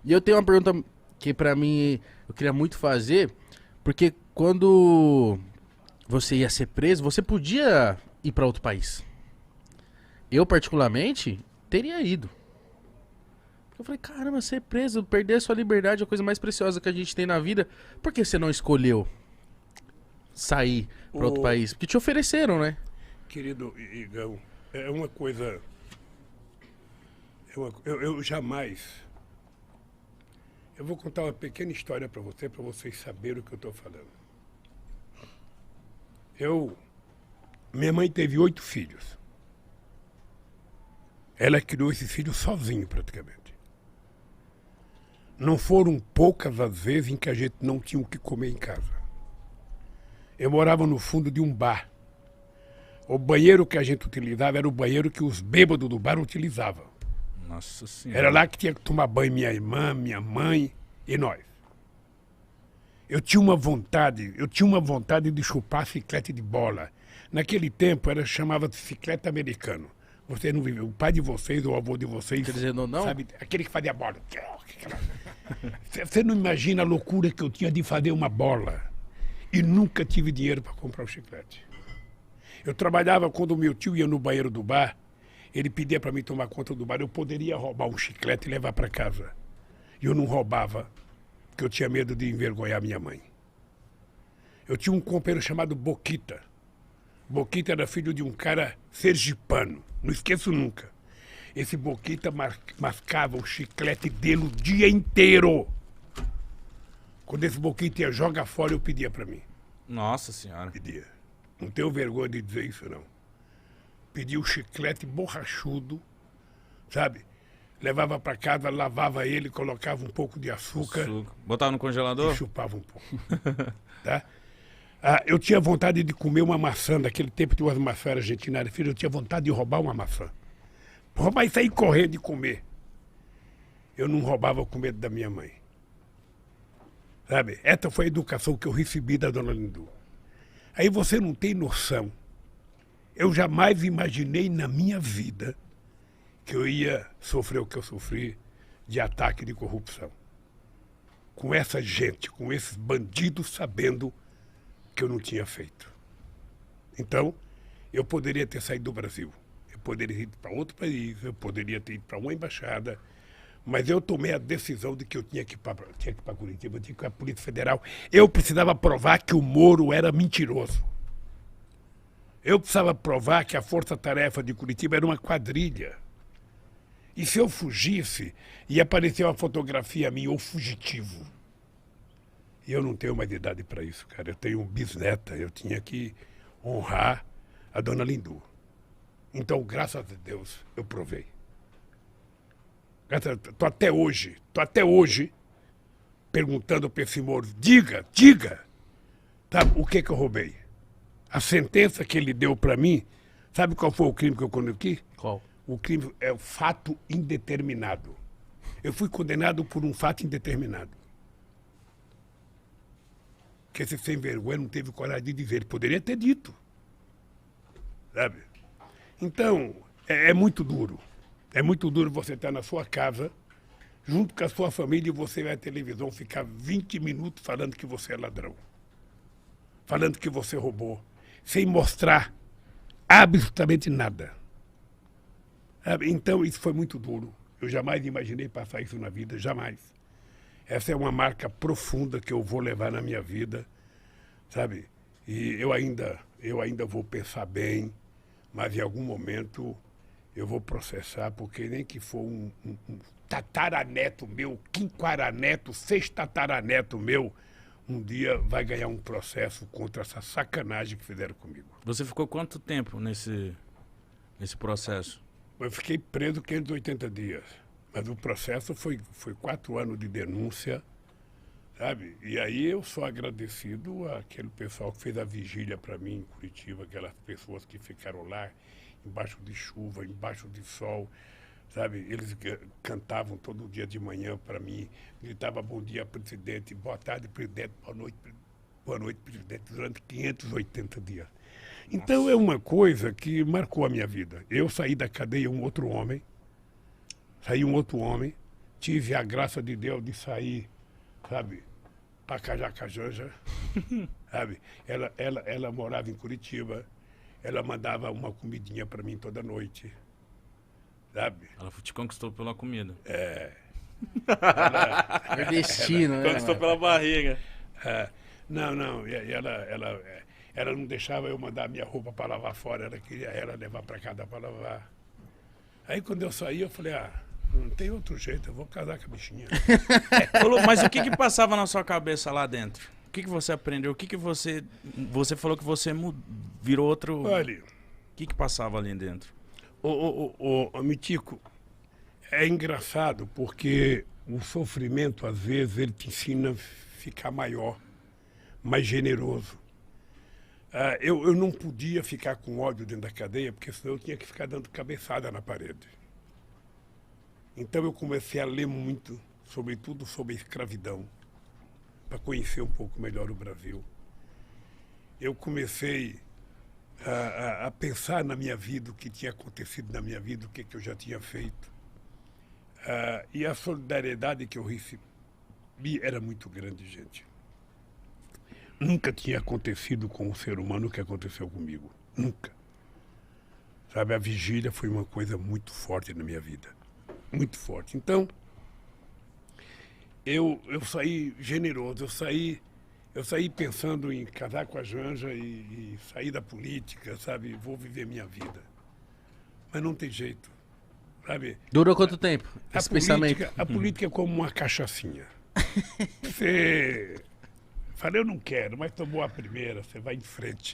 E eu tenho uma pergunta que pra mim eu queria muito fazer, porque quando você ia ser preso, você podia ir pra outro país. Eu, particularmente, teria ido. Eu falei, caramba, ser preso, perder a sua liberdade é a coisa mais preciosa que a gente tem na vida. Por que você não escolheu sair pra outro O país? Porque te ofereceram, né? querido Igão, é uma coisa. Eu jamais. Eu vou contar uma pequena história para vocês saberem o que eu estou falando. Eu, minha mãe teve 8 filhos. Ela criou esses filhos sozinha, praticamente. Não foram poucas as vezes em que a gente não tinha o que comer em casa. Eu morava no fundo de um bar. O banheiro que a gente utilizava era o banheiro que os bêbados do bar utilizavam. Nossa Era senhora. lá que tinha que tomar banho minha irmã, minha mãe e nós. Eu tinha uma vontade de chupar chiclete de bola. Naquele tempo era chamava de chiclete americano. Você não viveu, o pai de vocês ou o avô de vocês, Quer dizer, não? sabe, aquele que fazia bola. Você não imagina a loucura que eu tinha de fazer uma bola e nunca tive dinheiro para comprar o chiclete. Eu trabalhava quando o meu tio ia no banheiro do bar, ele pedia para mim tomar conta do bar, eu poderia roubar um chiclete e levar para casa. E eu não roubava, porque eu tinha medo de envergonhar minha mãe. Eu tinha um companheiro chamado Boquita. Boquita era filho de um cara sergipano, não esqueço nunca. Esse Boquita mascava o chiclete dele o dia inteiro. Quando esse Boquita ia jogar fora, eu pedia para mim. Nossa senhora. Pedia. Não tenho vergonha de dizer isso, não. Pedia o chiclete borrachudo, sabe? Levava para casa, lavava ele, colocava um pouco de açúcar Suco. Botava no e congelador? chupava um pouco. Tá? Eu tinha vontade de comer uma maçã, daquele tempo de umas maçãs argentinas, filho, eu tinha vontade de roubar uma maçã. Roubar e sair correndo de comer. Eu não roubava com medo da minha mãe. Sabe? Essa foi a educação que eu recebi da dona Lindu. Aí você não tem noção. Eu jamais imaginei na minha vida que eu ia sofrer o que eu sofri de ataque de corrupção. Com essa gente, com esses bandidos sabendo que eu não tinha feito. Então, eu poderia ter saído do Brasil. Eu poderia ir para outro país, eu poderia ter ido para uma embaixada, mas eu tomei a decisão de que eu tinha que ir para Curitiba, eu tinha que ir para a Polícia Federal. Eu precisava provar que o Moro era mentiroso. Eu precisava provar que a Força-Tarefa de Curitiba era uma quadrilha. E se eu fugisse, ia aparecer uma fotografia minha, ou fugitivo. E eu não tenho mais idade para isso, cara. Eu tenho um bisneta, eu tinha que honrar a dona Lindu. Então, graças a Deus, eu provei. Tô até hoje, perguntando para esse Moro, diga, tá, o que eu roubei? A sentença que ele deu para mim, sabe qual foi o crime que eu cometi? Qual? O crime é o fato indeterminado. Eu fui condenado por um fato indeterminado. Que esse sem vergonha não teve coragem de dizer. Ele poderia ter dito. Sabe? Então, é muito duro. É muito duro você estar na sua casa, junto com a sua família, e você vai à televisão ficar 20 minutos falando que você é ladrão. Falando que você roubou. Sem mostrar absolutamente nada. Sabe? Então, isso foi muito duro. Eu jamais imaginei passar isso na vida, jamais. Essa é uma marca profunda que eu vou levar na minha vida, sabe? E eu ainda vou pensar bem, mas em algum momento eu vou processar, porque nem que for um tataraneto meu, quinquaraneto, sextataraneto meu, um dia vai ganhar um processo contra essa sacanagem que fizeram comigo. Você ficou quanto tempo nesse processo? Eu fiquei preso 580 dias. Mas o processo foi 4 anos de denúncia, sabe? E aí eu sou agradecido àquele pessoal que fez a vigília para mim em Curitiba, aquelas pessoas que ficaram lá, embaixo de chuva, embaixo de sol, sabe? Eles cantavam todo dia de manhã para mim, gritavam bom dia, presidente, boa tarde, presidente, boa noite, presidente, durante 580 dias. Então é uma coisa que marcou a minha vida. Eu saí da cadeia um outro homem, tive a graça de Deus de sair, sabe, para Cajacajanja, sabe? Ela morava em Curitiba, ela mandava uma comidinha para mim toda noite, sabe? Ela te conquistou pela comida. É. É destino, né? Conquistou mano? pela barriga. Não, ela não deixava eu mandar minha roupa para lavar fora, ela queria ela levar para casa para lavar. Aí quando eu saí, eu falei, não tem outro jeito, eu vou casar com a bichinha. Mas o que passava na sua cabeça lá dentro? O que você aprendeu? O que você falou que você virou outro... Olha, O que passava ali dentro? ô Mitico, é engraçado porque o sofrimento, às vezes, ele te ensina a ficar maior, mais generoso. Eu não podia ficar com ódio dentro da cadeia, porque senão eu tinha que ficar dando cabeçada na parede. Então eu comecei a ler muito, sobretudo sobre a escravidão, para conhecer um pouco melhor o Brasil. Eu comecei a pensar na minha vida, o que tinha acontecido na minha vida, o que eu já tinha feito. E a solidariedade que eu recebi era muito grande, gente. Nunca tinha acontecido com um ser humano o que aconteceu comigo. Nunca. Sabe, a vigília foi uma coisa muito forte na minha vida. Muito forte. Então, eu saí generoso, eu saí pensando em casar com a Janja e sair da política, sabe? Vou viver minha vida. Mas não tem jeito, sabe? Durou quanto tempo esse pensamento? A política é como uma cachaçinha. Você... Falei, eu não quero, mas tomou a primeira, você vai em frente.